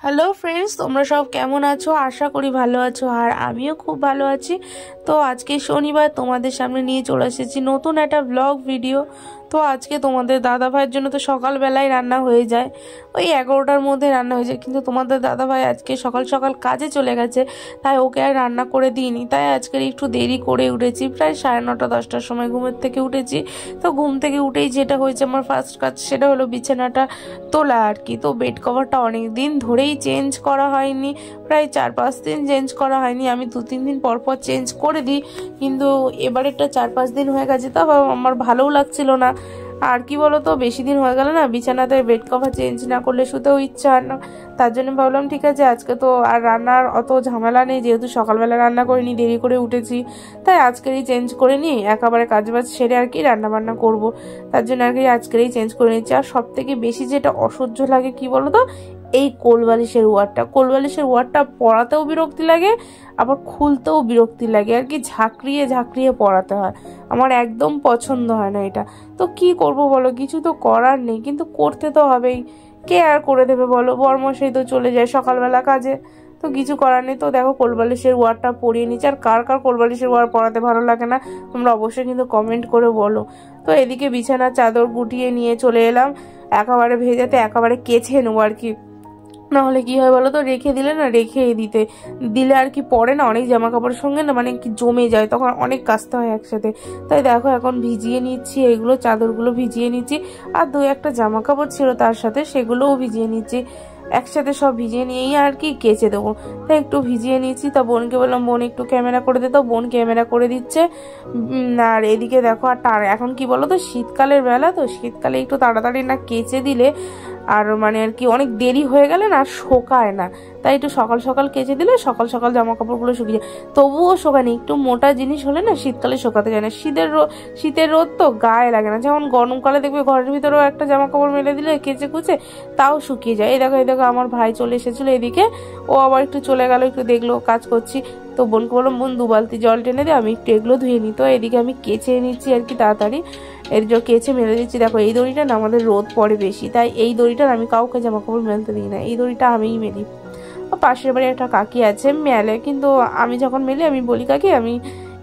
Hello friends, তোমরা সব কেমন আছো? আশা করি ভালো আছো, আর আমিও খুব ভালো আছি। তো আজকে শনিবার তোমাদের সামনে নিয়ে চলে এসেছি নতুন একটা ব্লগ ভিডিও। তো আজকে তোমাদের দাদা ভাইয়ের জন্য তো সকালবেলায় রান্না হয়ে যায়, ওই 11টার মধ্যে রান্না হয়ে যায়, কিন্তু তোমাদের দাদা ভাই আজকে সকাল সকাল কাজে চলে গেছে, তাই ওকে আর রান্না করে দিইনি। তাই আজকে একটু দেরি করে উঠেছি, প্রায় 9:30 10টার সময় ঘুমের থেকে উঠেছি। তো ঘুম থেকে উঠেই যেটা হয়েছে আমার ফার্স্ট কাজ সেটা হলো বিছানাটা তোলা আর কি। তো বেড কভারটা অনেক দিন ধরেই চেঞ্জ করা হয়নি, প্রায় 4-5 দিন চেঞ্জ করা হয়নি। আমি 2-3 দিন পর পর চেঞ্জ করে দিই, কিন্তু এবারেরটা 4-5 দিন হয়ে গেছে, তা আমার ভালোও লাগছিল না। আর কি বলতো, বেশি দিন হয়ে গেল না বিছানাতে বেড কভার চেঞ্জ না করলে শুতেও ইচ্ছা হয় না। তার জন্য ভাবলাম ঠিক আছে, আজকে তো আর রান্নার অত ঝামেলা নেই, যেহেতু সকালবেলা রান্না করিনি, দেরি করে উঠেছি, তাই আজকেরই চেঞ্জ করে নিই, একেবারে কাজবাজ সেরে আর কি রান্না বান্না করবো। তার জন্য আর কি আজকেরই চেঞ্জ করে নিচ্ছি। আর সব থেকে বেশি যেটা অসহ্য লাগে কি বলতো, এই কোলবালিশের ওয়ারটা পরাতেও বিরক্তি লাগে, আবার খুলতেও বিরক্তি লাগে আর কি, ঝাঁকড়িয়ে ঝাঁকড়িয়ে পরাতে হয়। আমার একদম পছন্দ হয় না এটা। তো কি করব বলো, কিছু তো করার নেই, কিন্তু করতে তো হবেই। কে আর করে দেবে বলো, বরমশাই তো চলে যায় সকালবেলা কাজে, তো কিছু করার নেই। তো দেখো কোলবালিশের ওয়ারটা পরিয়ে নিচ্ছি। আর কার কার কোলবালিশের ওয়ার পরাতে ভালো লাগে না তোমরা অবশ্যই কিন্তু কমেন্ট করে বলো। তো এদিকে বিছানার চাদর গুটিয়ে নিয়ে চলে এলাম, একেবারে ভেজাতে একেবারে কেচে নেবো আর কি। নাহলে কি হয় বলো তো, রেখে দিলে আর কি পরে না, অনেক জামা কাপড়ের সঙ্গে না মানে কি জমে যায়, তখন অনেক কাচতে হয় একসাথে। তাই দেখো এখন ভিজিয়ে নিচ্ছি, এইগুলো চাদরগুলো ভিজিয়ে নিচ্ছি, আর 2-1টা জামা কাপড় ছিল তার সাথে, সেগুলোও ভিজিয়ে নিচ্ছি। একসাথে সব ভিজিয়ে নিয়েই আর কি কেচে দেবো, তাই একটু ভিজিয়ে নিচ্ছি। তা বোনকে বললাম বোন একটু ক্যামেরা করে দিত, বোন ক্যামেরা করে দিচ্ছে। আর এদিকে দেখো, আর এখন কি বলো তো, শীতকালের বেলা, তো শীতকালে একটু তাড়াতাড়ি না কেচে দিলে আর মানে আর কি অনেক দেরি হয়ে গেলে না শোকায় না, তাই একটু সকাল সকাল কেচে দিলে সকাল সকাল জামা কাপড়গুলো শুকিয়ে যায়। তবুও শোকায়নি, একটু মোটা জিনিস হলে না শীতকালে শোকাতে যায় না। শীতের রোদ তো গায়ে লাগে না, যেমন গরমকালে দেখবে ঘরের ভিতরেও একটা জামা কাপড় মেলে দিলে কেচে কুচে তাও শুকিয়ে যায়। এই দেখো আমার ভাই চলে এসেছিল এদিকে, ও আবার একটু চলে গেল, একটু দেখলো কাজ করছি। তো বোনকে বললাম বোন 2 বালতি জল টেনে দে, আমি একটু এগুলো ধুয়ে নিই। তো এদিকে আমি কেচে নিচ্ছি আর কি তাড়াতাড়ি, এর জন্য কেচে মেলে দিচ্ছি। দেখো এই দড়িটা না আমাদের রোদ পড়ে বেশি, তাই এই দড়িটার আমি কাউকে জামা কাপড় মেলতে দিই না, এই দড়িটা আমিই মেলি। পাশের বাড়ি একটা কাকি আছে মেলে, কিন্তু আমি যখন মেলি আমি বলি কাকি আমি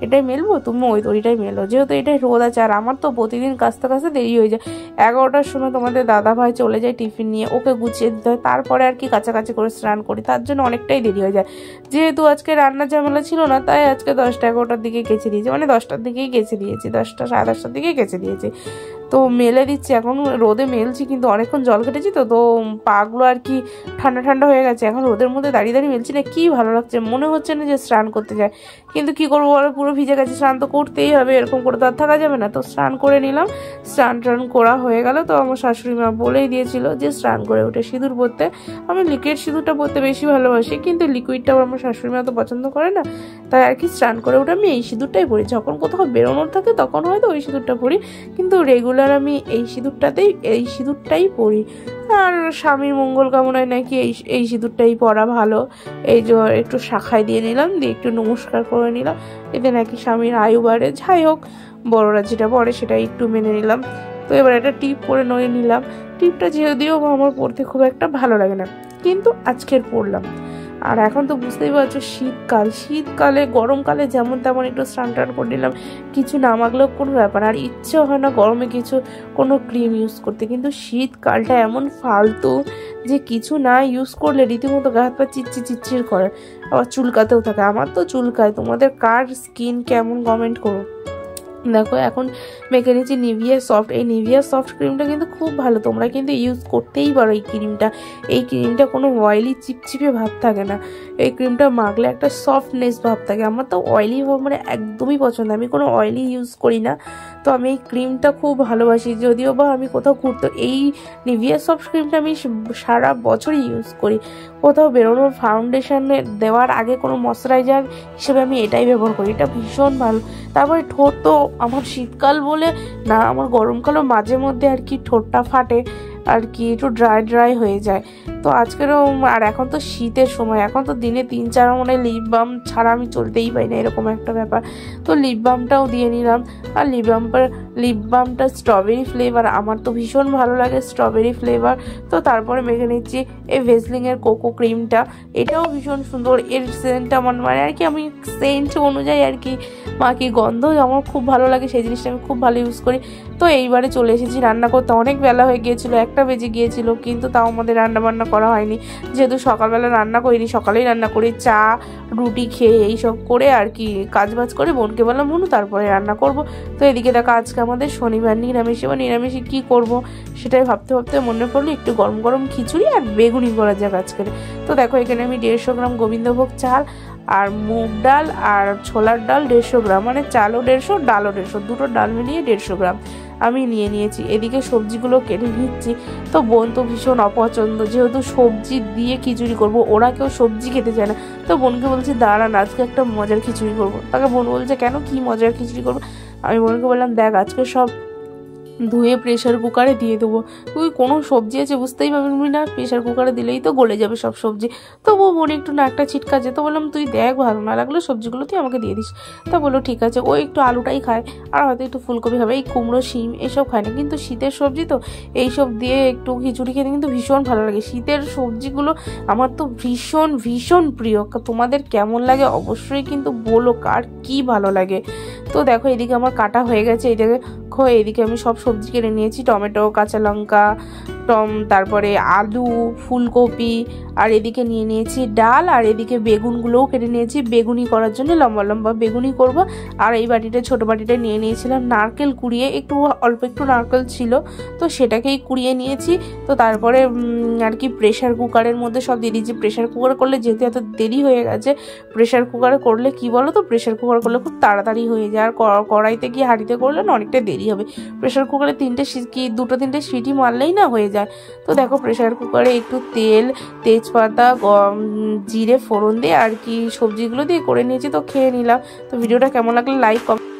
এটাই মেলবো, তুমি ওই দড়িটাই মেলো, যেহেতু এটাই রোদ আছে। আর আমার তো প্রতিদিন কাচতে কাচতে দেরি হয়ে যায়, 11টার সময় তোমাদের দাদা ভাই চলে যায় টিফিন নিয়ে, ওকে গুছিয়ে দিতে হয়, তারপরে আর কি কাছাকাছি করে স্নান করি, তার জন্য অনেকটাই দেরি হয়ে যায়। যেহেতু আজকে রান্নার ঝামেলা ছিল না, তাই আজকে 10টা-11টার দিকে কেচে দিয়েছি, মানে 10টার দিকেই কেচে দিয়েছি, 10টা সাড়ে 10টার দিকেই কেচে দিয়েছি। তো মেলে দিচ্ছি, এখন রোদে মেলছি, কিন্তু অনেকক্ষণ জল কেটেছি তো পাগুলো আর কি ঠান্ডা ঠান্ডা হয়ে গেছে। এখন রোদের মধ্যে দাঁড়িয়ে দাঁড়িয়ে মেলছি না, কি ভালো লাগছে, মনে হচ্ছে না যে স্নান করতে যায়, কিন্তু কি করবো বলো, পুরো ভিজে গেছে, স্নান তো করতেই হবে, এরকম করে তো আর থাকা যাবে না। তো স্নান করে নিলাম, স্নান টান করা হয়ে গেল। তো আমার শাশুড়ি মা বলেই দিয়েছিল যে স্নান করে উঠে সিঁদুর পরতে। আমি লিকুইড সিঁদুরটা পরতে বেশি ভালোবাসি, কিন্তু লিকুইডটা আমার শাশুড়ি মা তো পছন্দ করে না, তাই আর কি স্নান করে উঠে আমি এই সিঁদুরটাই পরি। যখন কোথাও বেরোনোর থাকে তখন হয়তো ওই সিঁদুরটা পরি, কিন্তু রেগুলার আমি এই সিঁদুরটাই পরি। আর স্বামীর মঙ্গল কামনায় নাকি এই সিঁদুরটাই পরা ভালো। এই যে একটু শাখায় দিয়ে নিলাম, দিয়ে একটু নমস্কার করে নিলাম, এতে নাকি স্বামীর আয়ু বাড়ে। যাই হোক, বড়রা যেটা পরে সেটা একটু মেনে নিলাম। তো এবার একটা টিপ পরে নিয়ে নিলাম। টিপটা যদিও আমার পরতে খুব একটা ভালো লাগে না, কিন্তু আজকের পরলাম। আর এখন তো বুঝতেই পারছো শীতকালে গরমকালে যেমন তেমন একটু স্নান টান করে নিলাম, কিছু না মাখলেও কোনো ব্যাপার। আর ইচ্ছে হয় না গরমে কোনো ক্রিম ইউজ করতে, কিন্তু শীতকালটা এমন ফালতু যে কিছু না ইউজ করলে রীতিমতো গা হাত পা চিচ্চির করে, আবার চুলকাতেও থাকে। আমার তো চুলকায়, তোমাদের কার স্কিন কেমন কমেন্ট করো। দেখো এখন মেখে নিচ্ছি নিভিয়া সফট। এই নিভিয়া সফট ক্রিমটা কিন্তু খুব ভালো, তোমরা কিন্তু ইউজ করতেই পারো এই ক্রিমটা কোনো অয়েলি চিপচিপে ভাব থাকে না, এই ক্রিমটা মাখলে একটা সফটনেস ভাব থাকে। আমার তো অয়েলি ভাব মানে একদমই পছন্দ, আমি কোনো অয়েলি ইউজ করি না, তো আমি এই ক্রিমটা খুব ভালোবাসি। যদিও বা আমি কোথাও ঘুরতে, এই নিভিয়া সফট ক্রিমটা আমি সারা বছরই ইউজ করি, কোথাও বেরোনোর ফাউন্ডেশন দেওয়ার আগে কোনো ময়শ্চারাইজার হিসেবে আমি এটাই ব্যবহার করি, এটা ভীষণ ভালো। তারপরে ঠোঁট তো আমার শীতকাল বলে না, আমার গরমকালও মাঝে মধ্যে আর কি ঠোঁটটা ফাটে আর কি, একটু ড্রাই হয়ে যায়, তো আজকেরও আর এখন তো শীতের সময়, এখন তো দিনে 3-4 মনে লিপ বাম ছাড়া আমি চলতেই পারি না, এরকম একটা ব্যাপার। তো লিপ বামটাও দিয়ে নিলাম। আর লিপ বামটা স্ট্রবেরি ফ্লেভার, আমার তো ভীষণ ভালো লাগে স্ট্রবেরি ফ্লেভার। তো তারপরে মেখে নিচ্ছি এই ভেসলিনের কোকো ক্রিমটা, এটাও ভীষণ সুন্দর। এর সেন্টটা আমার মানে আর কি আমি সেন্ট অনুযায়ী আর কি মাখি, গন্ধ আমার খুব ভালো লাগে, সেই জিনিসটা আমি খুব ভালো ইউজ করি। তো এইবারে চলে এসেছি রান্না করতে, অনেক বেলা হয়ে গিয়েছিলো, 1টা বেজে গিয়েছিল, কিন্তু তাও আমাদের রান্না বান্না করা হয়নি, যেহেতু সকালবেলা রান্না করিনি, সকালেই রান্না করি, চা রুটি খেয়ে এইসব করে আর কি কাজবাজ করে বোনকে বললাম বোনু তারপরে রান্না করব। তো এদিকে দেখো আজকে আমাদের শনিবার নিরামিষ, এবার নিরামিষে কী করবো সেটাই ভাবতে ভাবতে মনে পড়লো একটু গরম গরম খিচুড়ি আর বেগুনি করা যাক আজকে। তো দেখো এখানে আমি 150 গ্রাম গোবিন্দভোগ চাল আর মুগ ডাল আর ছোলার ডাল 150 গ্রাম, মানে চালও 150 ডালও 150, দুটো ডাল মিলিয়ে 150 গ্রাম আমি নিয়ে নিয়েছি। এদিকে সবজিগুলো কেটে নিচ্ছি। তো বোন তো ভীষণ অপছন্দ, যেহেতু সবজি দিয়ে খিচুড়ি করব, ওরা কেউ সবজি খেতে চায় না। তো বোনকে বলছি দাঁড়ান আজকে একটা মজার খিচুড়ি করবো। তাকে বোন বলছে কেন, কি মজার খিচুড়ি করবো? আমি বোনকে বললাম দেখ আজকে সব ধুয়ে প্রেশার কুকারে দিয়ে দেবো, তুই কোনো সবজি আছে বুঝতেই পারবি না, প্রেশার কুকারে দিলেই তো গলে যাবে সব সবজি। তবুও বোন একটু নাকটা ছিটকা যেত, বললাম তুই দেখ ভালো না লাগলে সবজিগুলো তুই আমাকে দিয়ে দিস। তা বললো ঠিক আছে। ও একটু আলুটাই খায় আর হয়তো একটু ফুলকপি খাবে, এই কুমড়ো শিম এসব খায় না, কিন্তু শীতের সবজি তো এইসব দিয়ে একটু খিচুড়ি খেতে কিন্তু ভীষণ ভালো লাগে। শীতের সবজিগুলো আমার তো ভীষণ ভীষণ প্রিয়। তোমাদের কেমন লাগে অবশ্যই কিন্তু বলো, কার কি ভালো লাগে। তো দেখো এদিকে আমার কাটা হয়ে গেছে, এদিকে আমি সব সবজি কেটে নিয়েছি, টমেটো, কাঁচা লঙ্কা, তারপরে আলু, ফুলকপি, আর এদিকে নিয়ে নিয়েছি ডাল, আর এদিকে বেগুনগুলোও কেটে নিয়েছি বেগুনি করার জন্য, লম্বা লম্বা বেগুনি করব। আর এই বাটিটা ছোট বাটিটা নিয়ে নিয়েছিলাম নারকেল কুড়িয়ে, অল্প একটু নারকেল ছিল তো সেটাকেই কুড়িয়ে নিয়েছি। তো তারপরে আর কি প্রেশার কুকারের মধ্যে সব দিয়ে দিয়েছি। প্রেশার কুকারে করলে যেহেতু এত দেরি হয়ে গেছে, প্রেশার কুকারে করলে কি বলো তো, প্রেশার কুকার করলে খুব তাড়াতাড়ি হয়ে যায়, আর কড়াইতে গিয়ে হাঁড়িতে করলে না অনেকটা দেরি হবে। প্রেশার কুকারে 2-3টে সিটি মারলেই না হয়ে যায়। তো দেখো প্রেশার কুকারে একটু তেল, তেজপাতা, জিরে ফোড়ন দিয়ে আর কি সবজিগুলো দিয়ে করে নিয়েছি। তো খেয়ে নিলাম। তো ভিডিওটা কেমন লাগলে লাইক